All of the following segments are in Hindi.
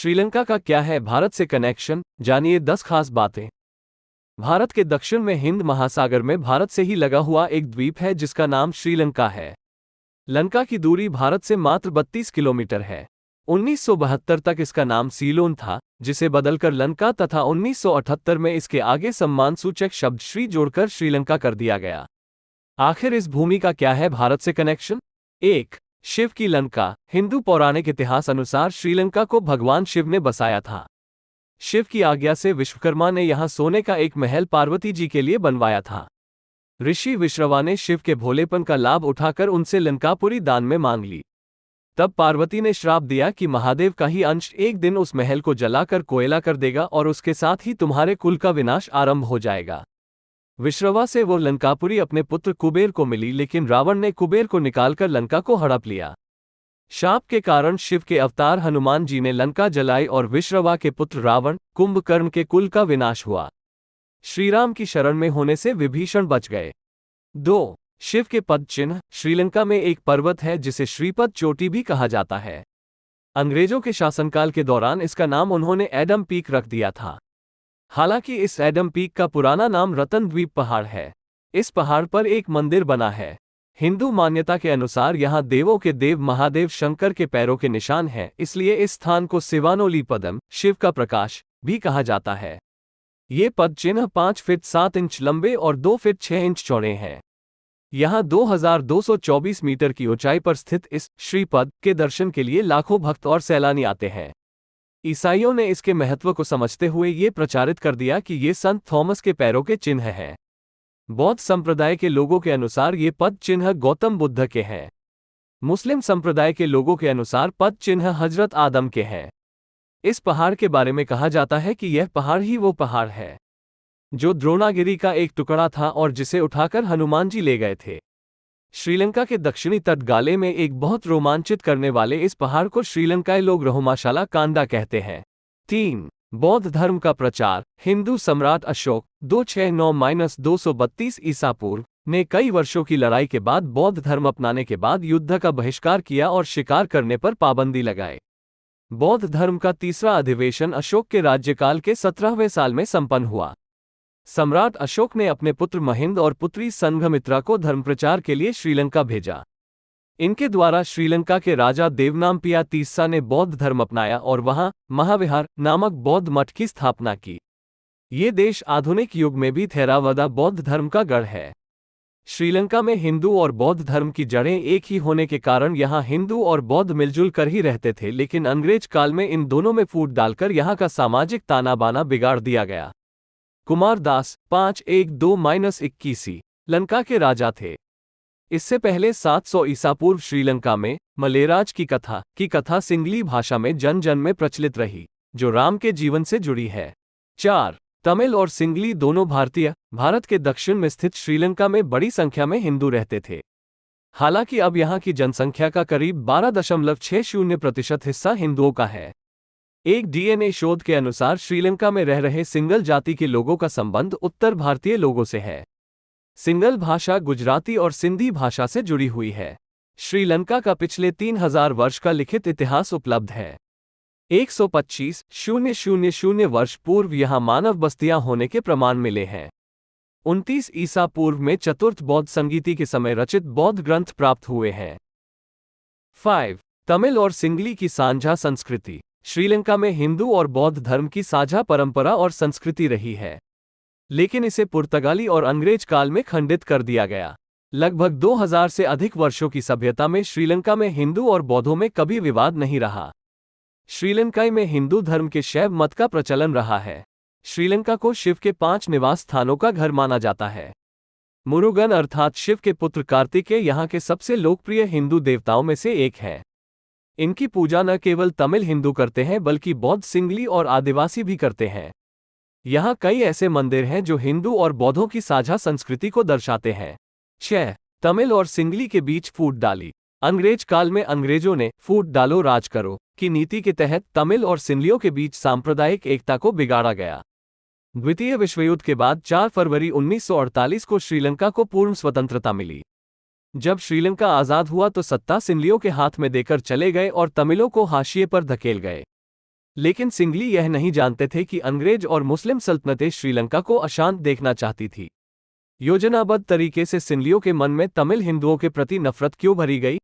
श्रीलंका का क्या है भारत से कनेक्शन, जानिए 10 खास बातें। भारत के दक्षिण में हिंद महासागर में भारत से ही लगा हुआ एक द्वीप है जिसका नाम श्रीलंका है। लंका की दूरी भारत से मात्र 32 किलोमीटर है। 1972 तक इसका नाम सीलोन था, जिसे बदलकर लंका तथा 1978 में इसके आगे सम्मान सूचक शब्द श्री जोड़कर श्रीलंका कर दिया गया। आखिर इस भूमि का क्या है भारत से कनेक्शन? 1. शिव की लंका। हिंदू पौराणिक इतिहास अनुसार श्रीलंका को भगवान शिव ने बसाया था। शिव की आज्ञा से विश्वकर्मा ने यहां सोने का एक महल पार्वती जी के लिए बनवाया था। ऋषि विश्रवा ने शिव के भोलेपन का लाभ उठाकर उनसे लंकापुरी दान में मांग ली। तब पार्वती ने श्राप दिया कि महादेव का ही अंश एक दिन उस महल को जलाकर कोयला कर देगा और उसके साथ ही तुम्हारे कुल का विनाश आरंभ हो जाएगा। विश्रवा से वो लंकापुरी अपने पुत्र कुबेर को मिली, लेकिन रावण ने कुबेर को निकालकर लंका को हड़प लिया। शाप के कारण शिव के अवतार हनुमान जी ने लंका जलाई और विश्रवा के पुत्र रावण, कुंभकर्ण के कुल का विनाश हुआ। श्रीराम की शरण में होने से विभीषण बच गए। 2. शिव के पद चिन्ह। श्रीलंका में एक पर्वत है जिसे श्रीपद चोटी भी कहा जाता है। अंग्रेजों के शासनकाल के दौरान इसका नाम उन्होंने एडम पीक रख दिया था। हालांकि इस एडम पीक का पुराना नाम रतन द्वीप पहाड़ है। इस पहाड़ पर एक मंदिर बना है। हिंदू मान्यता के अनुसार यहाँ देवों के देव महादेव शंकर के पैरों के निशान हैं, इसलिए इस स्थान को सिवानोली पदम, शिव का प्रकाश, भी कहा जाता है। ये पद चिन्ह 5 फीट 7 इंच लंबे और 2 फीट 6 इंच चौड़े हैं। यहाँ 2224 मीटर की ऊंचाई पर स्थित इस श्रीपद के दर्शन के लिए लाखों भक्त और सैलानी आते हैं। ईसाइयों ने इसके महत्व को समझते हुए ये प्रचारित कर दिया कि ये संत थॉमस के पैरों के चिन्ह हैं। बौद्ध संप्रदाय के लोगों के अनुसार ये पद चिन्ह गौतम बुद्ध के हैं। मुस्लिम संप्रदाय के लोगों के अनुसार पद चिन्ह हजरत आदम के हैं। इस पहाड़ के बारे में कहा जाता है कि यह पहाड़ ही वो पहाड़ है जो द्रोणागिरी का एक टुकड़ा था और जिसे उठाकर हनुमान जी ले गए थे। श्रीलंका के दक्षिणी तट गाले में एक बहुत रोमांचित करने वाले इस पहाड़ को श्रीलंकाई लोग रहुमाशाला कांडा कहते हैं। 3. बौद्ध धर्म का प्रचार। हिंदू सम्राट अशोक 269-232 ईसा पूर्व ने कई वर्षों की लड़ाई के बाद बौद्ध धर्म अपनाने के बाद युद्ध का बहिष्कार किया और शिकार करने पर पाबंदी लगाए। बौद्ध धर्म का तीसरा अधिवेशन अशोक के राज्यकाल के 17वें साल में संपन्न हुआ। सम्राट अशोक ने अपने पुत्र महिंद और पुत्री संघमित्रा को धर्मप्रचार के लिए श्रीलंका भेजा। इनके द्वारा श्रीलंका के राजा देवनामपिया तीसरा ने बौद्ध धर्म अपनाया और वहां महाविहार नामक बौद्ध मठ की स्थापना की। ये देश आधुनिक युग में भी थेरावादा बौद्ध धर्म का गढ़ है। श्रीलंका में हिंदू और बौद्ध धर्म की जड़ें एक ही होने के कारण यहाँ हिंदू और बौद्ध मिलजुल कर ही रहते थे, लेकिन अंग्रेज काल में इन दोनों में फूट डालकर यहाँ का सामाजिक ताना बाना बिगाड़ दिया गया। कुमार दास 512-21 लंका के राजा थे। इससे पहले 700 ईसा पूर्व श्रीलंका में मलेराज की कथा सिंगली भाषा में जन जन में प्रचलित रही, जो राम के जीवन से जुड़ी है। 4. तमिल और सिंगली दोनों भारत के दक्षिण में स्थित श्रीलंका में बड़ी संख्या में हिंदू रहते थे। हालांकि अब यहाँ की जनसंख्या का करीब 12.60% हिस्सा हिंदुओं का है। एक डीएनए शोध के अनुसार श्रीलंका में रह रहे सिंगल जाति के लोगों का संबंध उत्तर भारतीय लोगों से है। सिंगल भाषा गुजराती और सिंधी भाषा से जुड़ी हुई है। श्रीलंका का पिछले 3000 वर्ष का लिखित इतिहास उपलब्ध है। 125,000 वर्ष पूर्व यहाँ मानव बस्तियां होने के प्रमाण मिले हैं। 29 ईसा पूर्व में चतुर्थ बौद्ध संगीति के समय रचित बौद्ध ग्रंथ प्राप्त हुए हैं। 5. तमिल और सिंगली की साझा संस्कृति। श्रीलंका में हिंदू और बौद्ध धर्म की साझा परंपरा और संस्कृति रही है, लेकिन इसे पुर्तगाली और अंग्रेज काल में खंडित कर दिया गया। लगभग 2000 से अधिक वर्षों की सभ्यता में श्रीलंका में हिंदू और बौद्धों में कभी विवाद नहीं रहा। श्रीलंकाई में हिंदू धर्म के शैव मत का प्रचलन रहा है। श्रीलंका को शिव के 5 निवास स्थानों का घर माना जाता है। मुरुगन अर्थात शिव के पुत्र कार्तिकेय यहाँ के सबसे लोकप्रिय हिंदू देवताओं में से एक हैं। इनकी पूजा न केवल तमिल हिंदू करते हैं बल्कि बौद्ध सिंगली और आदिवासी भी करते हैं। यहाँ कई ऐसे मंदिर हैं जो हिंदू और बौद्धों की साझा संस्कृति को दर्शाते हैं। 6. तमिल और सिंगली के बीच फूट डाली। अंग्रेज काल में अंग्रेजों ने फूट डालो राज करो की नीति के तहत तमिल और सिंगलियों के बीच सांप्रदायिक एकता को बिगाड़ा गया। द्वितीय विश्वयुद्ध के बाद 4 फरवरी 1948 को श्रीलंका को पूर्ण स्वतंत्रता मिली। जब श्रीलंका आजाद हुआ तो सत्ता सिंगलियों के हाथ में देकर चले गए और तमिलों को हाशिए पर धकेल गए। लेकिन सिंघली यह नहीं जानते थे कि अंग्रेज और मुस्लिम सल्तनतें श्रीलंका को अशांत देखना चाहती थी। योजनाबद्ध तरीके से सिंघलियों के मन में तमिल हिंदुओं के प्रति नफरत क्यों भरी गई?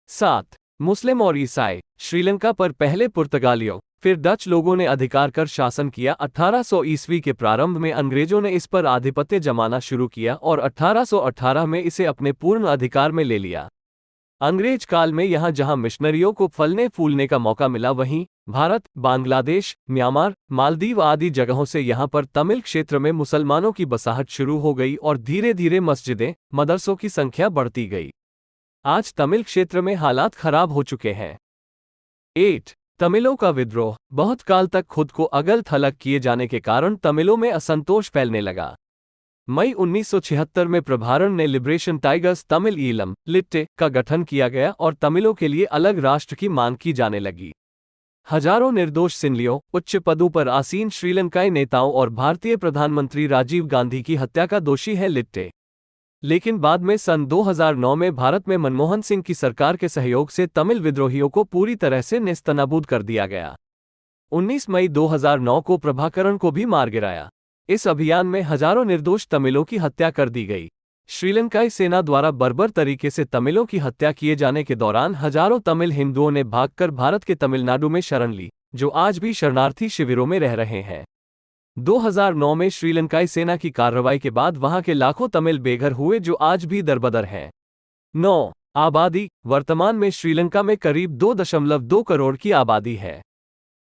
7. मुस्लिम और ईसाई। श्रीलंका पर पहले पुर्तगालियों, फिर डच लोगों ने अधिकार कर शासन किया। 1800 ईस्वी के प्रारंभ में अंग्रेजों ने इस पर आधिपत्य जमाना शुरू किया और 1818 में इसे अपने पूर्ण अधिकार में ले लिया। अंग्रेज काल में यहाँ जहाँ मिशनरियों को फलने फूलने का मौका मिला, वहीं भारत, बांग्लादेश, म्यांमार, मालदीव आदि जगहों से यहाँ पर तमिल क्षेत्र में मुसलमानों की बसाहट शुरू हो गई और धीरे धीरे मस्जिदें, मदरसों की संख्या बढ़ती गई। आज तमिल क्षेत्र में हालात खराब हो चुके हैं। 8. तमिलों का विद्रोह। बहुत काल तक खुद को अगल थलग किए जाने के कारण तमिलों में असंतोष फैलने लगा। मई 1976 में प्रभारण ने लिबरेशन टाइगर्स तमिल ईलम लिट्टे का गठन किया गया और तमिलों के लिए अलग राष्ट्र की मांग की जाने लगी। हजारों निर्दोष सिंहलियों, उच्च पदों पर आसीन श्रीलंकाई नेताओं और भारतीय प्रधानमंत्री राजीव गांधी की हत्या का दोषी है लिट्टे। लेकिन बाद में सन 2009 में भारत में मनमोहन सिंह की सरकार के सहयोग से तमिल विद्रोहियों को पूरी तरह से नेस्तनाबूद कर दिया गया। 19 मई 2009 को प्रभाकरण को भी मार गिराया। इस अभियान में हजारों निर्दोष तमिलों की हत्या कर दी गई। श्रीलंकाई सेना द्वारा बर्बर तरीके से तमिलों की हत्या किए जाने के दौरान हजारों तमिल हिंदुओं ने भागकर भारत के तमिलनाडु में शरण ली, जो आज भी शरणार्थी शिविरों में रह रहे हैं। 2009 में श्रीलंकाई सेना की कार्रवाई के बाद वहां के लाखों तमिल बेघर हुए, जो आज भी दरबदर हैं। 9. आबादी। वर्तमान में श्रीलंका में करीब 2.2 करोड़ की आबादी है।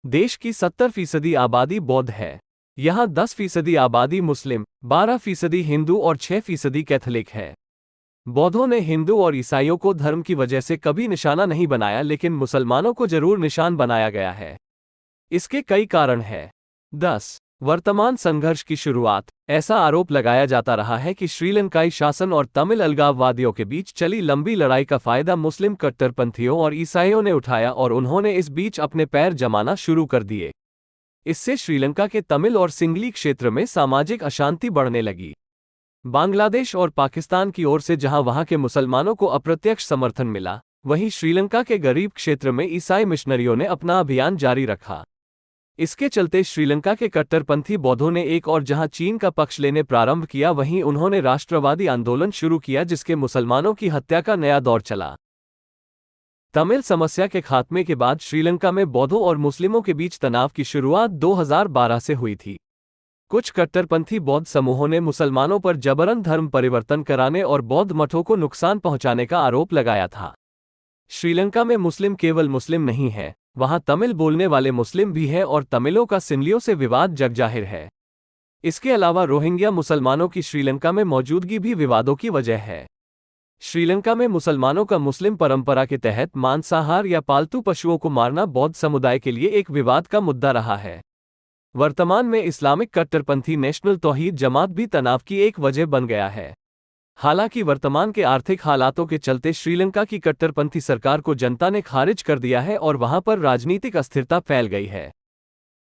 देश की 70% आबादी बौद्ध है। यहाँ 10% आबादी मुस्लिम, 12% हिंदू और 6% कैथोलिक है। बौद्धों ने हिंदू और ईसाइयों को धर्म की वजह से कभी निशाना नहीं बनाया, लेकिन मुसलमानों को जरूर निशान बनाया गया है। इसके कई कारण हैं। 10. वर्तमान संघर्ष की शुरुआत। ऐसा आरोप लगाया जाता रहा है कि श्रीलंकाई शासन और तमिल अलगाववादियों के बीच चली लंबी लड़ाई का फायदा मुस्लिम कट्टरपंथियों और ईसाइयों ने उठाया और उन्होंने इस बीच अपने पैर जमाना शुरू कर दिए। इससे श्रीलंका के तमिल और सिंघली क्षेत्र में सामाजिक अशांति बढ़ने लगी। बांग्लादेश और पाकिस्तान की ओर से जहां वहां के मुसलमानों को अप्रत्यक्ष समर्थन मिला, वहीं श्रीलंका के गरीब क्षेत्र में ईसाई मिशनरियों ने अपना अभियान जारी रखा। इसके चलते श्रीलंका के कट्टरपंथी बौद्धों ने एक और जहां चीन का पक्ष लेने प्रारंभ किया, वहीं उन्होंने राष्ट्रवादी आंदोलन शुरू किया, जिसके मुसलमानों की हत्या का नया दौर चला। तमिल समस्या के खात्मे के बाद श्रीलंका में बौद्धों और मुस्लिमों के बीच तनाव की शुरुआत 2012 से हुई थी। कुछ कट्टरपंथी बौद्ध समूहों ने मुसलमानों पर जबरन धर्म परिवर्तन कराने और बौद्ध मठों को नुकसान पहुंचाने का आरोप लगाया था। श्रीलंका में मुस्लिम केवल मुस्लिम नहीं है, वहां तमिल बोलने वाले मुस्लिम भी हैं और तमिलों का सिंहलियों से विवाद जगजाहिर है। इसके अलावा रोहिंग्या मुसलमानों की श्रीलंका में मौजूदगी भी विवादों की वजह है। श्रीलंका में मुसलमानों का मुस्लिम परंपरा के तहत मांसाहार या पालतू पशुओं को मारना बौद्ध समुदाय के लिए एक विवाद का मुद्दा रहा है। वर्तमान में इस्लामिक कट्टरपंथी नेशनल तौहीद जमात भी तनाव की एक वजह बन गया है। हालांकि वर्तमान के आर्थिक हालातों के चलते श्रीलंका की कट्टरपंथी सरकार को जनता ने खारिज कर दिया है और वहां पर राजनीतिक अस्थिरता फैल गई है।